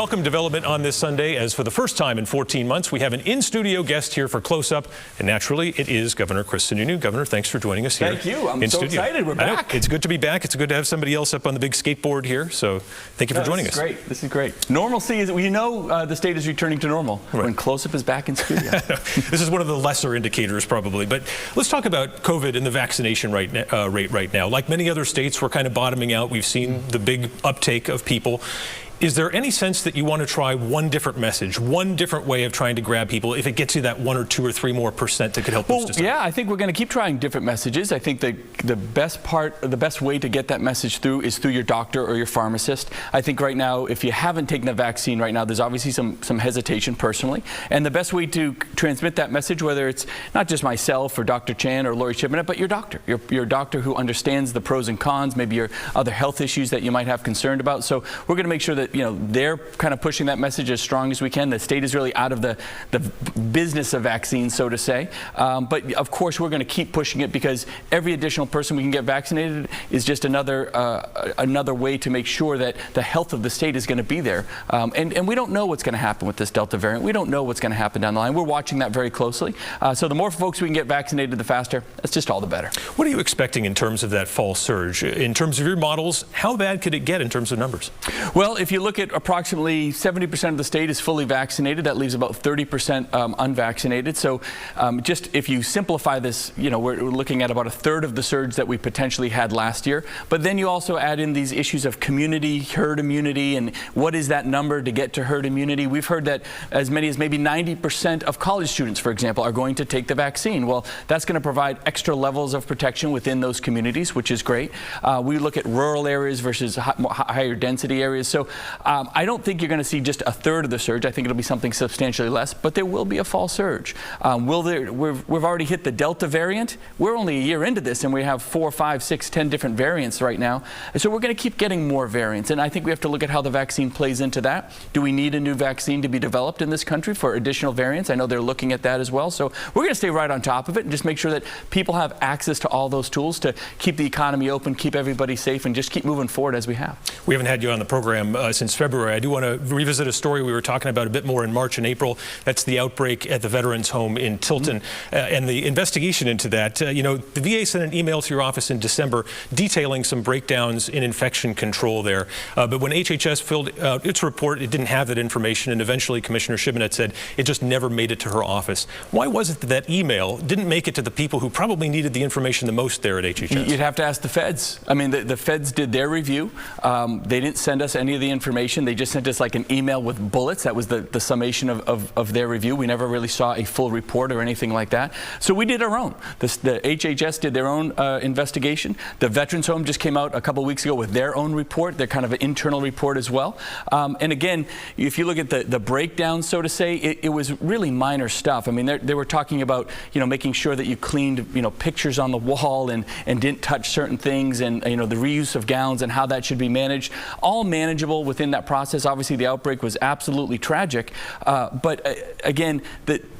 welcome development on this Sunday, as for the first time in 14 months, we have an in-studio guest here for Close Up, and naturally, it is Governor Chris Sununu. Governor, thanks for joining us here. Thank you. I'm so excited. We're back. It's good to be back. It's good to have somebody else up on the big skateboard here, so thank you for joining us. This is great. This is great. Normalcy is, you know, the state is returning to normal when Close Up is back in studio. This is one of the lesser indicators, probably, but let's talk about COVID and the vaccination rate right now. Like many other states, we're kind of bottoming out. We've seen the big uptake of people. Is there any sense that you want to try one different message, one different way of trying to grab people if it gets you that 1 or 2 or 3 more % that could help boost us up? Yeah, I think we're going to keep trying different messages. I think the best way to get that message through is through your doctor or your pharmacist. I think right now, if you haven't taken the vaccine right now, there's obviously some hesitation personally. And the best way to transmit that message, whether it's not just myself or Dr. Chan or Lori Shibinette, but your doctor. Your doctor who understands the pros and cons, maybe your other health issues that you might have concerned about. So we're going to make sure that they're kind of pushing that message as strong as we can. The state is really out of the business of vaccines, so to say. But of course, we're going to keep pushing it because every additional person we can get vaccinated is just another way to make sure that the health of the state is going to be there. And we don't know what's going to happen with this Delta variant. We don't know what's going to happen down the line. We're watching that very closely. So the more folks we can get vaccinated, the faster. That's just all the better. What are you expecting in terms of that fall surge? In terms of your models, how bad could it get in terms of numbers? Well, if you look at approximately 70% of the state is fully vaccinated. That leaves about 30% unvaccinated. So just if you simplify this, we're looking at about 1/3 of the surge that we potentially had last year. But then you also add in these issues of community, herd immunity, and what is that number to get to herd immunity? We've heard that as many as maybe 90% of college students, for example, are going to take the vaccine. Well, that's going to provide extra levels of protection within those communities, which is great. We look at rural areas versus higher density areas. So I don't think you're going to see just 1/3 of the surge. I think it'll be something substantially less, but there will be a fall surge. We've already hit the Delta variant. We're only a year into this, and we have 4, 5, 6, 10 different variants right now. So we're going to keep getting more variants, and I think we have to look at how the vaccine plays into that. Do we need a new vaccine to be developed in this country for additional variants? I know they're looking at that as well. So we're going to stay right on top of it and just make sure that people have access to all those tools to keep the economy open, keep everybody safe, and just keep moving forward as we have. We haven't had you on the program since February. I do want to revisit a story we were talking about a bit more in March and April. That's the outbreak at the Veterans Home in Tilton and the investigation into that. The VA sent an email to your office in December detailing some breakdowns in infection control there. But when HHS filled out its report, it didn't have that information, and eventually Commissioner Shibinette said it just never made it to her office. Why was it that email didn't make it to the people who probably needed the information the most there at HHS? You'd have to ask the feds. I mean, the feds did their review. They didn't send us any of the information. They just sent us like an email with bullets. That was the summation of their review. We never really saw a full report or anything like that. So we did our own. The HHS did their own investigation. The Veterans Home just came out a couple weeks ago with their own report. They're kind of an internal report as well. And again, if you look at the breakdown, so to say, it was really minor stuff. I mean, they were talking about, making sure that you cleaned, pictures on the wall and didn't touch certain things, and, the reuse of gowns and how that should be managed. All manageable within that process. Obviously, the outbreak was absolutely tragic. But again,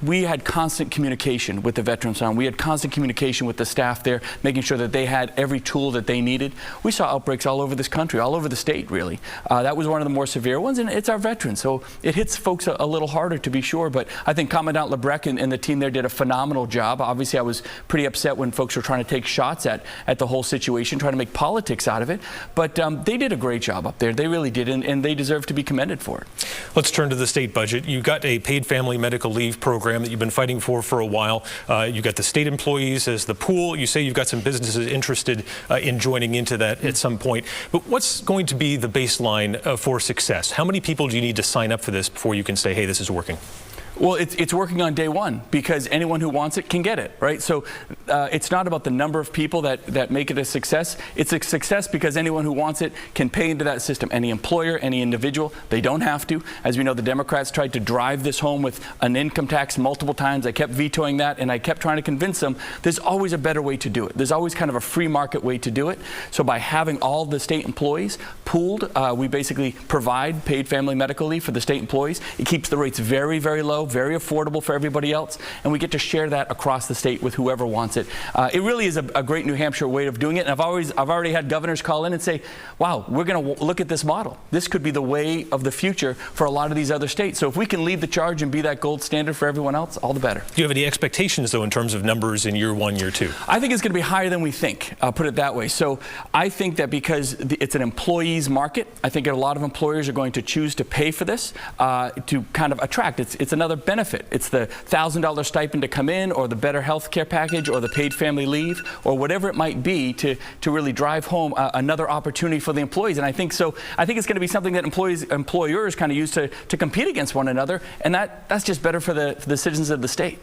we had constant communication with the Veterans Home. We had constant communication with the staff there, making sure that they had every tool that they needed. We saw outbreaks all over this country, all over the state, really. That was one of the more severe ones, and it's our veterans. So it hits folks a little harder, to be sure. But I think Commandant Lebrecht and the team there did a phenomenal job. Obviously, I was pretty upset when folks were trying to take shots at the whole situation, trying to make politics out of it. But they did a great job up there. They really did, and they deserve to be commended for it. Let's turn to the state budget. You've got a paid family medical leave program that you've been fighting for a while. You've got the state employees as the pool. You say you've got some businesses interested in joining into that at some point. But what's going to be the baseline for success? How many people do you need to sign up for this before you can say, hey, this is working? Well, it's working on day one because anyone who wants it can get it, right? So it's not about the number of people that make it a success. It's a success because anyone who wants it can pay into that system. Any employer, any individual, they don't have to. As we know, the Democrats tried to drive this home with an income tax multiple times. I kept vetoing that, and I kept trying to convince them there's always a better way to do it. There's always kind of a free market way to do it. So by having all the state employees pooled, we basically provide paid family medical leave for the state employees. It keeps the rates very, very low, very affordable for everybody else, and we get to share that across the state with whoever wants it. It really is a great New Hampshire way of doing it, and I've already had governors call in and say, wow, we're going to look at this model. This could be the way of the future for a lot of these other states. So if we can lead the charge and be that gold standard for everyone else, all the better. Do you have any expectations, though, in terms of numbers in year 1, year 2? I think it's going to be higher than we think. I'll put it that way. So I think that because it's an employee's market, I think a lot of employers are going to choose to pay for this to kind of attract. It's another benefit. It's the $1,000 stipend to come in, or the better health care package, or the paid family leave, or whatever it might be to really drive home another opportunity for the employees. And I think so. I think it's going to be something that employers kind of use to compete against one another, and that's just better for the citizens of the state.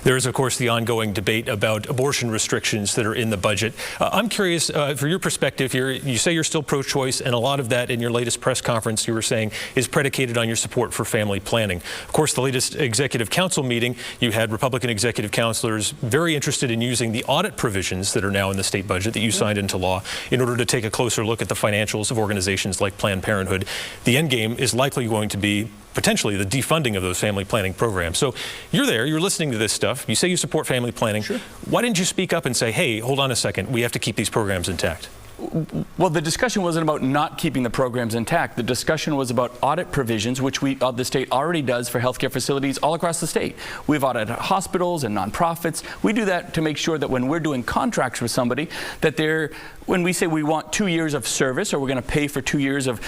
There is, of course, the ongoing debate about abortion restrictions that are in the budget. I'm curious, for your perspective here, you say you're still pro-choice, and a lot of that in your latest press conference, you were saying, is predicated on your support for family planning. Of course, the latest Executive Council meeting, you had Republican executive counselors very interested in using the audit provisions that are now in the state budget that you signed into law in order to take a closer look at the financials of organizations like Planned Parenthood. The end game is likely going to be potentially the defunding of those family planning programs. So you're there, you're listening to this stuff, you say you support family planning. Sure. Why didn't you speak up and say, hey, hold on a second, we have to keep these programs intact? Well, the discussion wasn't about not keeping the programs intact. The discussion was about audit provisions, which the state already does for healthcare facilities all across the state. We've audited hospitals and nonprofits. We do that to make sure that when we're doing contracts with somebody, that when we say we want 2 years of service, or we're going to pay for 2 years of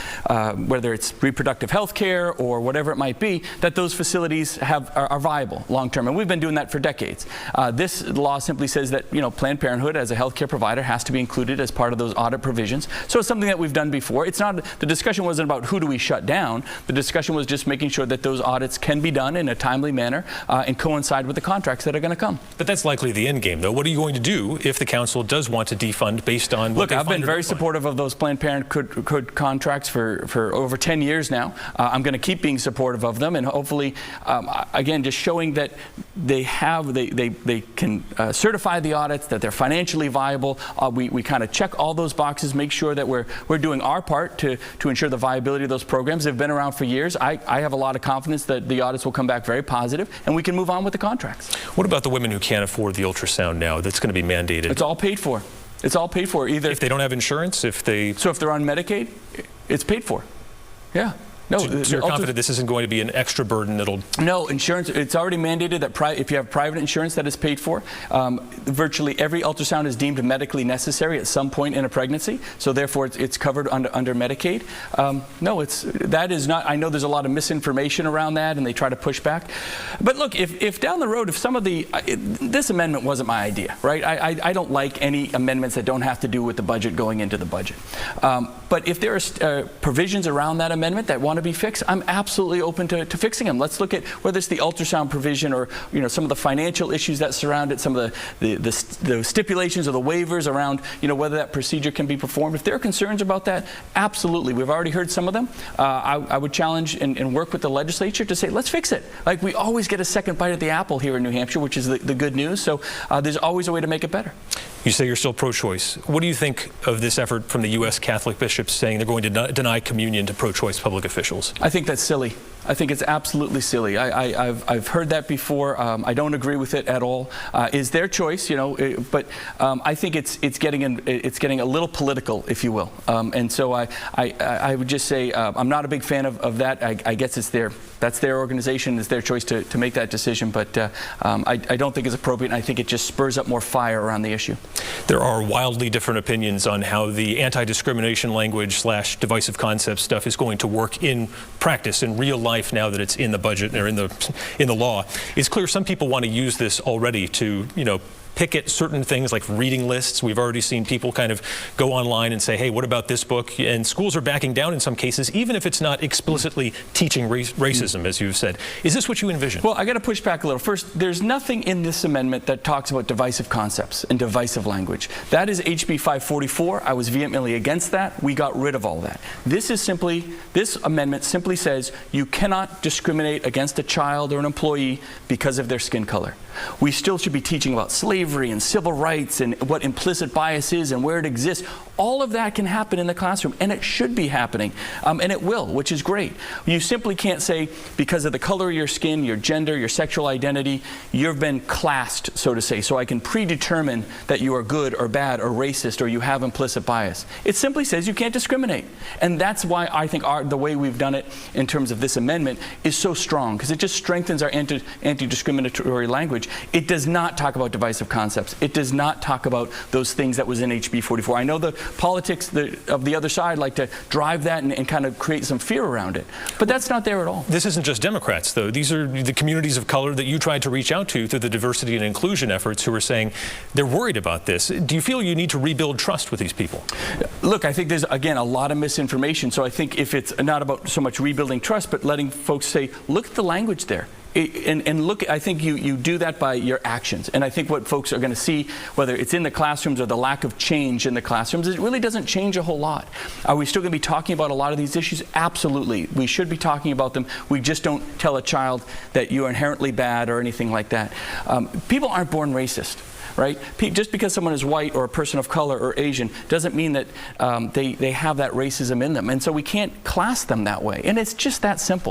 whether it's reproductive health care or whatever it might be, that those facilities are viable long term. And we've been doing that for decades. This law simply says that Planned Parenthood as a healthcare provider has to be included as part of those audit provisions. So it's something that we've done before. It's not, the discussion wasn't about who do we shut down. The discussion was just making sure that those audits can be done in a timely manner and coincide with the contracts that are going to come. But that's likely the end game, though. What are you going to do if the council does want to defund based on what Look, I've been very supportive of those Planned Parenthood contracts for over 10 years now. I'm going to keep being supportive of them, and hopefully, again, just showing that they can certify the audits, that they're financially viable. We kind of check all those boxes, make sure that we're doing our part to ensure the viability of those programs. They've been around for years. I have a lot of confidence that the audits will come back very positive, and we can move on with the contracts. What about the women who can't afford the ultrasound now that's going to be mandated? It's all paid for. It's all paid for. Either if they don't have insurance, So if they're on Medicaid, it's paid for. Yeah. No, so you're confident this isn't going to be an extra burden that'll... No, insurance, it's already mandated that if you have private insurance that is paid for, virtually every ultrasound is deemed medically necessary at some point in a pregnancy, so therefore it's covered under Medicaid. No, that is not, I know there's a lot of misinformation around that and they try to push back. But look, if down the road, if some of this amendment wasn't my idea, right? I don't like any amendments that don't have to do with the budget going into the budget. But if there are provisions around that amendment that want to be fixed, I'm absolutely open to fixing them. Let's look at whether it's the ultrasound provision or some of the financial issues that surround it, some of the stipulations or the waivers around whether that procedure can be performed. If there are concerns about that, absolutely. We've already heard some of them. I would challenge and work with the legislature to say, let's fix it. Like, we always get a second bite at the apple here in New Hampshire, which is the good news. So there's always a way to make it better. You say you're still pro-choice. What do you think of this effort from the U.S. Catholic bishops saying they're going to deny communion to pro-choice public officials? I think that's silly. I think it's absolutely silly. I've heard that before. I don't agree with it at all. It's their choice, but I think it's getting a little political, if you will. And so I would just say I'm not a big fan of that. I guess that's their organization. It's their choice to make that decision. But I don't think it's appropriate, and I think it just spurs up more fire around the issue. There are wildly different opinions on how the anti-discrimination language / divisive concept stuff is going to work in practice, in real life, now that it's in the budget or in the law. It's clear some people want to use this already to, picket certain things like reading lists. We've already seen people kind of go online and say, hey, what about this book? And schools are backing down in some cases, even if it's not explicitly teaching racism, as you've said. Is this what you envision? Well, I got to push back a little. First, there's nothing in this amendment that talks about divisive concepts and divisive language. That is HB 544. I was vehemently against that. We got rid of all that. This amendment simply says you cannot discriminate against a child or an employee because of their skin color. We still should be teaching about slavery and civil rights and what implicit bias is and where it exists. All of that can happen in the classroom, and it should be happening, and it will, which is great. You simply can't say because of the color of your skin, your gender, your sexual identity, you've been classed, so to say, so I can predetermine that you are good or bad or racist or you have implicit bias. It simply says you can't discriminate. And that's why I think the way we've done it in terms of this amendment is so strong, because it just strengthens our anti-discriminatory language. It does not talk about divisive concepts. It does not talk about those things that was in HB 44. I know the politics of the other side like to drive that and kind of create some fear around it, but that's not there at all. This isn't just Democrats, though. These are the communities of color that you tried to reach out to through the diversity and inclusion efforts who are saying they're worried about this. Do you feel you need to rebuild trust with these people? Look, I think there's, again, a lot of misinformation. So I think if it's not about so much rebuilding trust, but letting folks say, look at the language there. And look, I think you do that by your actions. And I think what folks are going to see, whether it's in the classrooms or the lack of change in the classrooms, it really doesn't change a whole lot. Are we still going to be talking about a lot of these issues? Absolutely. We should be talking about them. We just don't tell a child that you're inherently bad or anything like that. People aren't born racist. Right? Just because someone is white or a person of color or Asian doesn't mean that they have that racism in them. And so we can't class them that way. And it's just that simple.